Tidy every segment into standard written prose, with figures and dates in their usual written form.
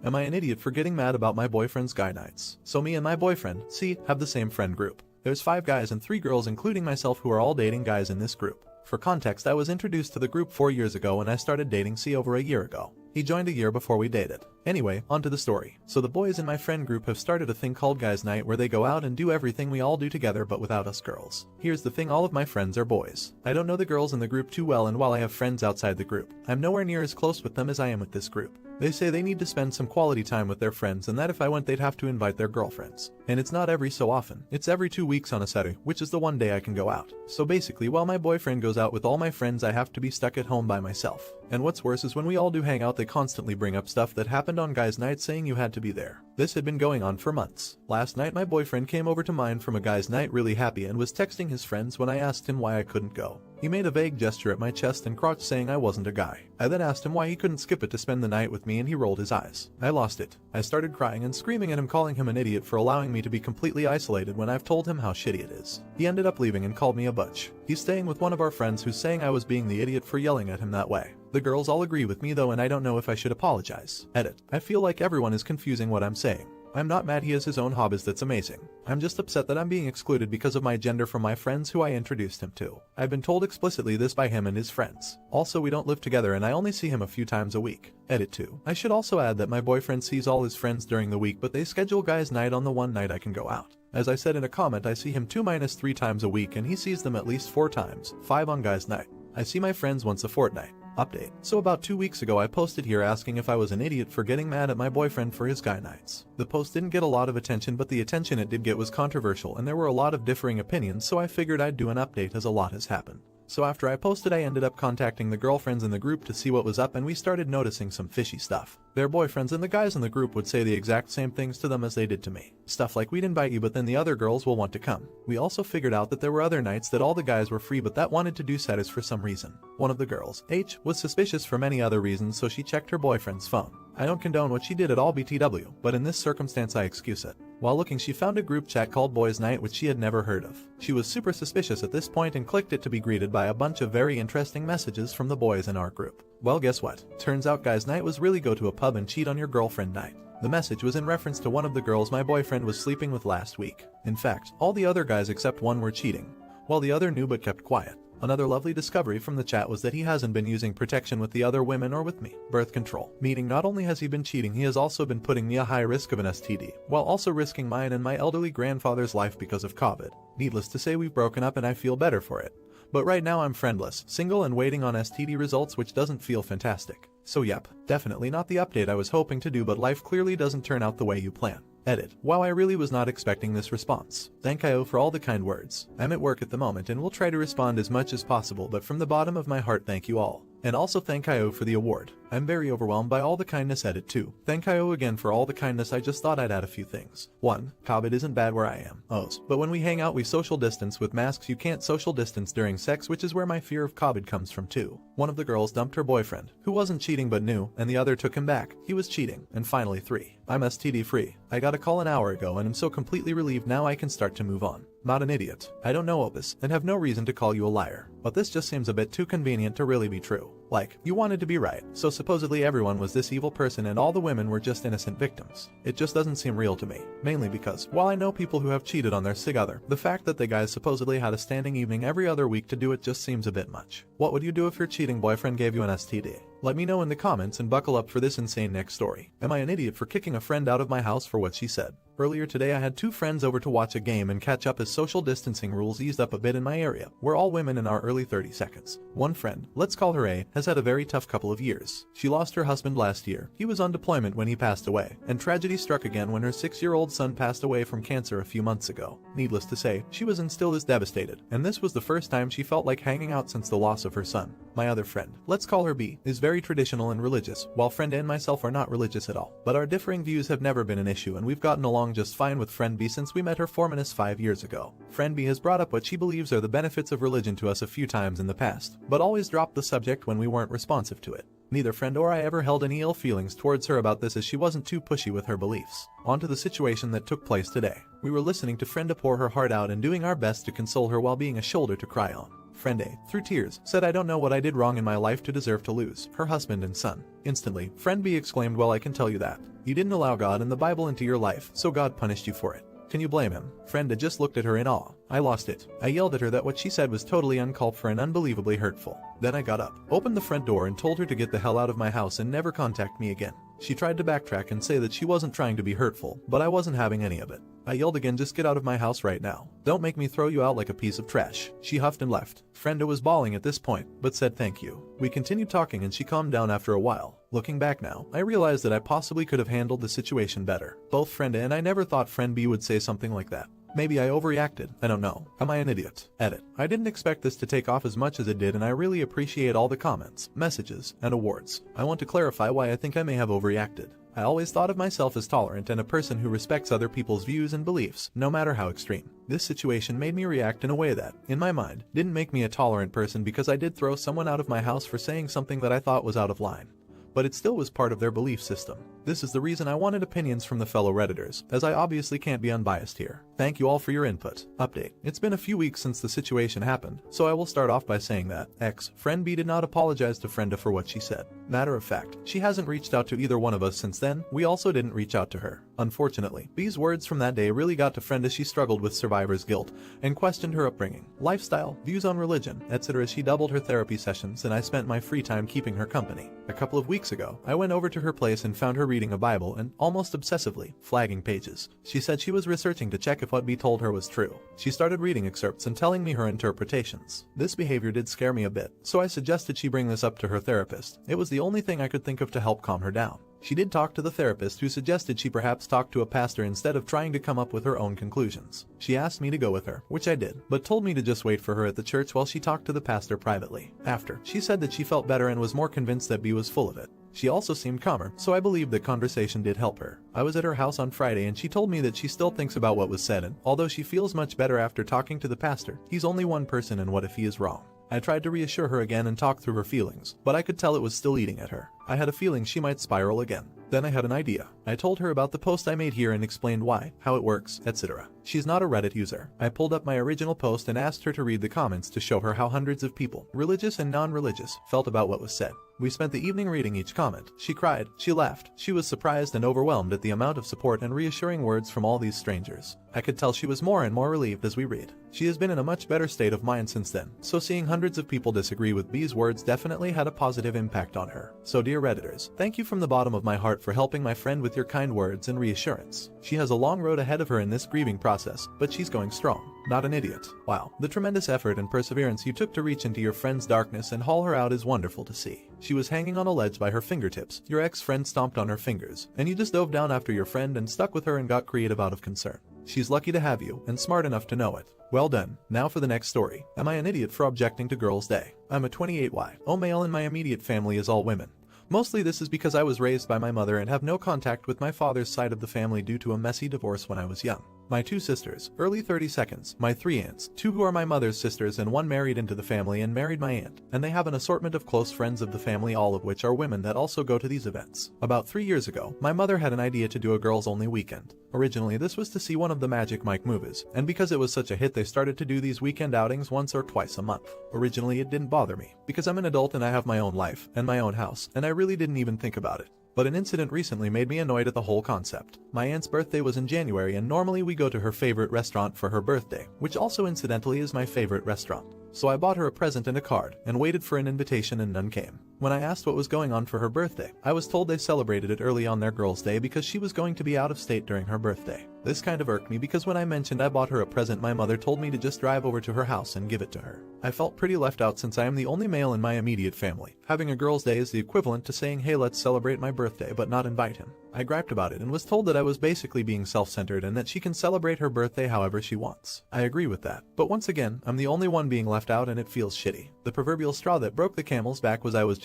Am I an idiot for getting mad about my boyfriend's guy nights? So me and my boyfriend, C, have the same friend group. There's 5 guys and 3 girls including myself who are all dating guys in this group. For context, I was introduced to the group 4 years ago and I started dating C over a year ago. He joined a year before we dated. Anyway, on to the story. So the boys in my friend group have started a thing called Guys Night where they go out and do everything we all do together but without us girls. Here's the thing, all of my friends are boys. I don't know the girls in the group too well, and while I have friends outside the group, I'm nowhere near as close with them as I am with this group. They say they need to spend some quality time with their friends and that if I went they'd have to invite their girlfriends. And it's not every so often, it's every 2 weeks on a Saturday, which is the one day I can go out. So basically, while my boyfriend goes out with all my friends, I have to be stuck at home by myself. And what's worse is when we all do hang out, they constantly bring up stuff that happened on Guys Night saying you had to be there. This had been going on for months. Last night my boyfriend came over to mine from a Guys Night really happy and was texting his friends when I asked him why I couldn't go. He made a vague gesture at my chest and crotch saying I wasn't a guy. I then asked him why he couldn't skip it to spend the night with me and he rolled his eyes. I lost it. I started crying and screaming at him, calling him an idiot for allowing me to be completely isolated when I've told him how shitty it is. He ended up leaving and called me a butch. He's staying with one of our friends who's saying I was being the idiot for yelling at him that way. The girls all agree with me though, and I don't know if I should apologize. Edit. I feel like everyone is confusing what I'm saying. I'm not mad he has his own hobbies, that's amazing. I'm just upset that I'm being excluded because of my gender from my friends who I introduced him to. I've been told explicitly this by him and his friends. Also, we don't live together and I only see him a few times a week. Edit 2. I should also add that my boyfriend sees all his friends during the week, but they schedule Guys Night on the one night I can go out. As I said in a comment, I see him 2-3 times a week and he sees them at least 4 times, 5 on Guys Night. I see my friends once a fortnight. Update. So about 2 weeks ago I posted here asking if I was an idiot for getting mad at my boyfriend for his guy nights. The post didn't get a lot of attention, but the attention it did get was controversial and there were a lot of differing opinions, so I figured I'd do an update as a lot has happened. So after I posted, I ended up contacting the girlfriends in the group to see what was up, and we started noticing some fishy stuff. Their boyfriends and the guys in the group would say the exact same things to them as they did to me. Stuff like, we'd invite you but then the other girls will want to come. We also figured out that there were other nights that all the guys were free but that wanted to do status for some reason. One of the girls, H, was suspicious for many other reasons, so she checked her boyfriend's phone. I don't condone what she did at all, BTW, but in this circumstance I excuse it. While looking, she found a group chat called Boys Night which she had never heard of. She was super suspicious at this point and clicked it to be greeted by a bunch of very interesting messages from the boys in our group. Well, guess what? Turns out Guys Night was really go to a pub and cheat on your girlfriend night. The message was in reference to one of the girls my boyfriend was sleeping with last week. In fact, all the other guys except one were cheating, while the other knew but kept quiet. Another lovely discovery from the chat was that he hasn't been using protection with the other women or with me. Birth control. Meaning not only has he been cheating, he has also been putting me at high risk of an STD, while also risking mine and my elderly grandfather's life because of COVID. Needless to say, we've broken up and I feel better for it. But right now I'm friendless, single and waiting on STD results, which doesn't feel fantastic. So yep, definitely not the update I was hoping to do, but life clearly doesn't turn out the way you plan. Edit. Wow, I really was not expecting this response. Thank you for all the kind words. I'm at work at the moment and will try to respond as much as possible, but from the bottom of my heart, thank you all. And also thank you for the award. I'm very overwhelmed by all the kindness. Edit 2. Thank you again for all the kindness. I just thought I'd add a few things. 1. COVID isn't bad where I am. But when we hang out we social distance with masks. You can't social distance during sex, which is where my fear of COVID comes from. 2. One of the girls dumped her boyfriend, who wasn't cheating but knew, and the other took him back. He was cheating. And finally 3. I'm STD free. I got a call an hour ago and I'm so completely relieved now I can start to move on. Not an idiot. I don't know Opus, and have no reason to call you a liar. But this just seems a bit too convenient to really be true. Like, you wanted to be right, so supposedly everyone was this evil person and all the women were just innocent victims. It just doesn't seem real to me. Mainly because, while I know people who have cheated on their sig other, the fact that the guys supposedly had a standing evening every other week to do it just seems a bit much. What would you do if your cheating boyfriend gave you an STD? Let me know in the comments and buckle up for this insane next story. Am I an idiot for kicking a friend out of my house for what she said? Earlier today I had 2 friends over to watch a game and catch up as social distancing rules eased up a bit in my area. We're all women in our early 30 seconds. One friend, let's call her A, has had a very tough couple of years. She lost her husband last year. He was on deployment when he passed away, and tragedy struck again when her 6-year-old son passed away from cancer a few months ago. Needless to say, she was and still is devastated, and this was the first time she felt like hanging out since the loss of her son. My other friend, let's call her B, is very traditional and religious, while friend A and myself are not religious at all. But our differing views have never been an issue and we've gotten along just fine with friend B since we met her 5 years ago. Friend B has brought up what she believes are the benefits of religion to us a few times in the past, but always dropped the subject when we weren't responsive to it. Neither friend or I ever held any ill feelings towards her about this, as she wasn't too pushy with her beliefs. On to the situation that took place today. We were listening to friend A pour her heart out and doing our best to console her while being a shoulder to cry on. Friend A, through tears, said I don't know what I did wrong in my life to deserve to lose her husband and son. Instantly, friend B exclaimed, well, I can tell you that. You didn't allow God and the Bible into your life, so God punished you for it. Can you blame him? Friend A just looked at her in awe. I lost it. I yelled at her that what she said was totally uncalled for and unbelievably hurtful. Then I got up, opened the front door and told her to get the hell out of my house and never contact me again. She tried to backtrack and say that she wasn't trying to be hurtful, but I wasn't having any of it. I yelled again, just get out of my house right now. Don't make me throw you out like a piece of trash. She huffed and left. Friend A was bawling at this point, but said thank you. We continued talking and she calmed down after a while. Looking back now, I realized that I possibly could have handled the situation better. Both friend A and I never thought friend B would say something like that. Maybe I overreacted, I don't know. Am I an idiot? Edit. I didn't expect this to take off as much as it did and I really appreciate all the comments, messages, and awards. I want to clarify why I think I may have overreacted. I always thought of myself as tolerant and a person who respects other people's views and beliefs, no matter how extreme. This situation made me react in a way that, in my mind, didn't make me a tolerant person because I did throw someone out of my house for saying something that I thought was out of line. But it still was part of their belief system. This is the reason I wanted opinions from the fellow Redditors, as I obviously can't be unbiased here. Thank you all for your input. Update. It's been a few weeks since the situation happened, so I will start off by saying that friend B did not apologize to friend A for what she said. Matter of fact, she hasn't reached out to either one of us since then. We also didn't reach out to her. Unfortunately, B's words from that day really got to friend as she struggled with survivor's guilt and questioned her upbringing, lifestyle, views on religion, etc. She doubled her therapy sessions and I spent my free time keeping her company. A couple of weeks ago, I went over to her place and found her reading a Bible and, almost obsessively, flagging pages. She said she was researching to check if what B told her was true. She started reading excerpts and telling me her interpretations. This behavior did scare me a bit, so I suggested she bring this up to her therapist. It was the only thing I could think of to help calm her down. She did talk to the therapist, who suggested she perhaps talk to a pastor instead of trying to come up with her own conclusions. She asked me to go with her, which I did, but told me to just wait for her at the church while she talked to the pastor privately. After, she said that she felt better and was more convinced that B was full of it. She also seemed calmer, so I believe that conversation did help her. I was at her house on Friday and she told me that she still thinks about what was said, and although she feels much better after talking to the pastor, he's only one person and what if he is wrong? I tried to reassure her again and talk through her feelings, but I could tell it was still eating at her. I had a feeling she might spiral again. Then I had an idea. I told her about the post I made here and explained why, how it works, etc. She's not a Reddit user. I pulled up my original post and asked her to read the comments to show her how hundreds of people, religious and non-religious, felt about what was said. We spent the evening reading each comment. She cried, she laughed, she was surprised and overwhelmed at the amount of support and reassuring words from all these strangers. I could tell she was more and more relieved as we read. She has been in a much better state of mind since then, so seeing hundreds of people disagree with B's words definitely had a positive impact on her. So dear Redditors, thank you from the bottom of my heart for helping my friend with your kind words and reassurance. She has a long road ahead of her in this grieving process, but she's going strong. Not an idiot. Wow, the tremendous effort and perseverance you took to reach into your friend's darkness and haul her out is wonderful to see. She was hanging on a ledge by her fingertips, your ex-friend stomped on her fingers, and you just dove down after your friend and stuck with her and got creative out of concern. She's lucky to have you, and smart enough to know it. Well done. Now for the next story. Am I an idiot for objecting to Girls' Day? I'm a 28Y, male and my immediate family is all women. Mostly this is because I was raised by my mother and have no contact with my father's side of the family due to a messy divorce when I was young. My 2 sisters, early 32nds, my 3 aunts, 2 who are my mother's sisters and 1 married into the family and married my aunt, and they have an assortment of close friends of the family, all of which are women that also go to these events. About 3 years ago, my mother had an idea to do a girls-only weekend. Originally this was to see one of the Magic Mike movies, and because it was such a hit they started to do these weekend outings once or twice a month. Originally it didn't bother me, because I'm an adult and I have my own life, and my own house, and I really didn't even think about it. But an incident recently made me annoyed at the whole concept. My aunt's birthday was in January and normally we go to her favorite restaurant for her birthday, which also incidentally is my favorite restaurant. So I bought her a present and a card, and waited for an invitation and none came. When I asked what was going on for her birthday, I was told they celebrated it early on their girls' day because she was going to be out of state during her birthday. This kind of irked me because when I mentioned I bought her a present, my mother told me to just drive over to her house and give it to her. I felt pretty left out since I am the only male in my immediate family. Having a girls' day is the equivalent to saying, hey, let's celebrate my birthday, but not invite him. I griped about it and was told that I was basically being self-centered and that she can celebrate her birthday however she wants. I agree with that, but once again, I'm the only one being left out and it feels shitty. The proverbial straw that broke the camel's back was I was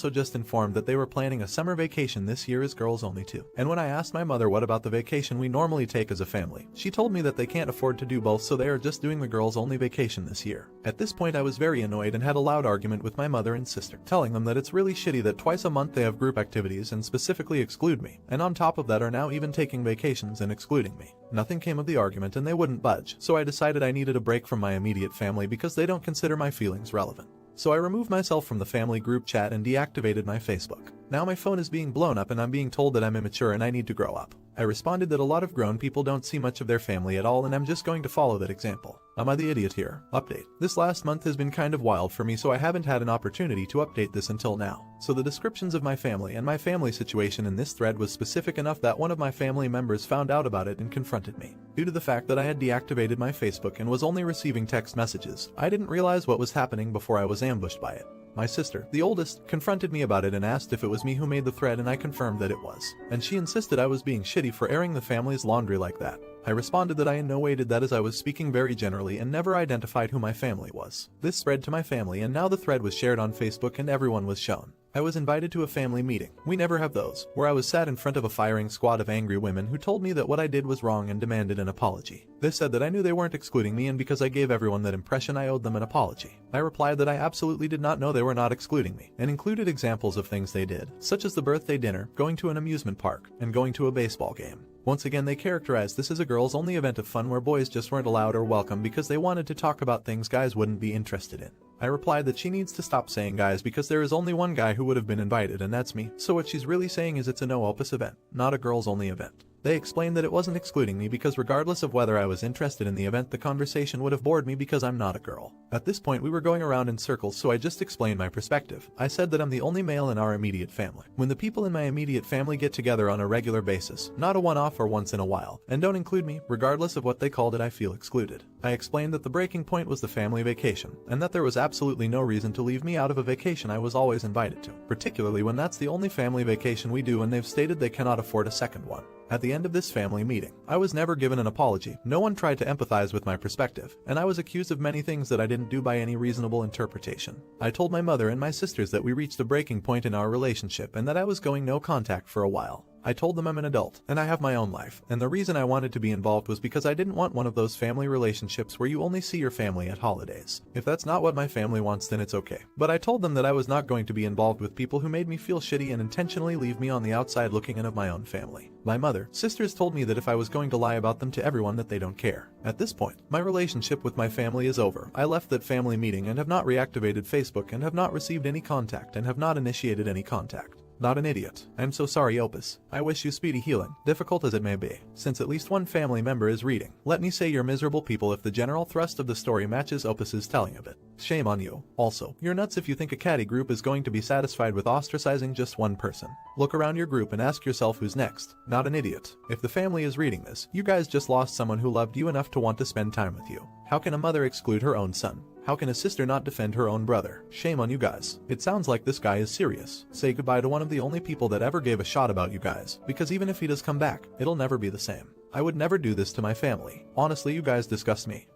just informed that they were planning a summer vacation this year as girls only too. And when I asked my mother what about the vacation we normally take as a family, she told me that they can't afford to do both, so they are just doing the girls only vacation this year. At this point I was very annoyed and had a loud argument with my mother and sister, telling them that it's really shitty that twice a month they have group activities and specifically exclude me, and on top of that are now even taking vacations and excluding me. Nothing came of the argument and they wouldn't budge, so I decided I needed a break from my immediate family because they don't consider my feelings relevant. So I removed myself from the family group chat and deactivated my Facebook. Now my phone is being blown up and I'm being told that I'm immature and I need to grow up. I responded that a lot of grown people don't see much of their family at all and I'm just going to follow that example. Am I the idiot here? Update. This last month has been kind of wild for me, so I haven't had an opportunity to update this until now. So the descriptions of my family and my family situation in this thread was specific enough that one of my family members found out about it and confronted me. Due to the fact that I had deactivated my Facebook and was only receiving text messages, I didn't realize what was happening before I was ambushed by it. My sister, the oldest, confronted me about it and asked if it was me who made the thread, and I confirmed that it was. And she insisted I was being shitty for airing the family's laundry like that. I responded that I in no way did that, as I was speaking very generally and never identified who my family was. This spread to my family and now the thread was shared on Facebook and everyone was shown. I was invited to a family meeting, we never have those, where I was sat in front of a firing squad of angry women who told me that what I did was wrong and demanded an apology. They said that I knew they weren't excluding me and because I gave everyone that impression I owed them an apology. I replied that I absolutely did not know they were not excluding me, and included examples of things they did, such as the birthday dinner, going to an amusement park, and going to a baseball game. Once again, they characterized this as a girls-only event of fun where boys just weren't allowed or welcome because they wanted to talk about things guys wouldn't be interested in. I replied that she needs to stop saying guys because there is only one guy who would have been invited and that's me, so what she's really saying is it's a no-opus event, not a girls-only event. They explained that it wasn't excluding me because regardless of whether I was interested in the event, the conversation would have bored me because I'm not a girl. At this point we were going around in circles, so I just explained my perspective. I said that I'm the only male in our immediate family. When the people in my immediate family get together on a regular basis, not a one-off or once in a while, and don't include me, regardless of what they called it, I feel excluded. I explained that the breaking point was the family vacation, and that there was absolutely no reason to leave me out of a vacation I was always invited to, particularly when that's the only family vacation we do and they've stated they cannot afford a second one. At the end of this family meeting, I was never given an apology, no one tried to empathize with my perspective, and I was accused of many things that I didn't do by any reasonable interpretation. I told my mother and my sisters that we reached a breaking point in our relationship and that I was going no contact for a while. I told them I'm an adult, and I have my own life, and the reason I wanted to be involved was because I didn't want one of those family relationships where you only see your family at holidays. If that's not what my family wants, then it's okay. But I told them that I was not going to be involved with people who made me feel shitty and intentionally leave me on the outside looking in of my own family. My mother, sisters told me that if I was going to lie about them to everyone that they don't care. At this point, my relationship with my family is over. I left that family meeting and have not reactivated Facebook and have not received any contact and have not initiated any contact. Not an idiot. I'm so sorry, Opus. I wish you speedy healing, difficult as it may be, since at least one family member is reading. Let me say you're miserable people if the general thrust of the story matches Opus's telling of it. Shame on you. Also, you're nuts if you think a catty group is going to be satisfied with ostracizing just one person. Look around your group and ask yourself who's next. Not an idiot. If the family is reading this, you guys just lost someone who loved you enough to want to spend time with you. How can a mother exclude her own son? How can a sister not defend her own brother? Shame on you guys. It sounds like this guy is serious. Say goodbye to one of the only people that ever gave a shot about you guys, because even if he does come back, it'll never be the same. I would never do this to my family. Honestly, you guys disgust me.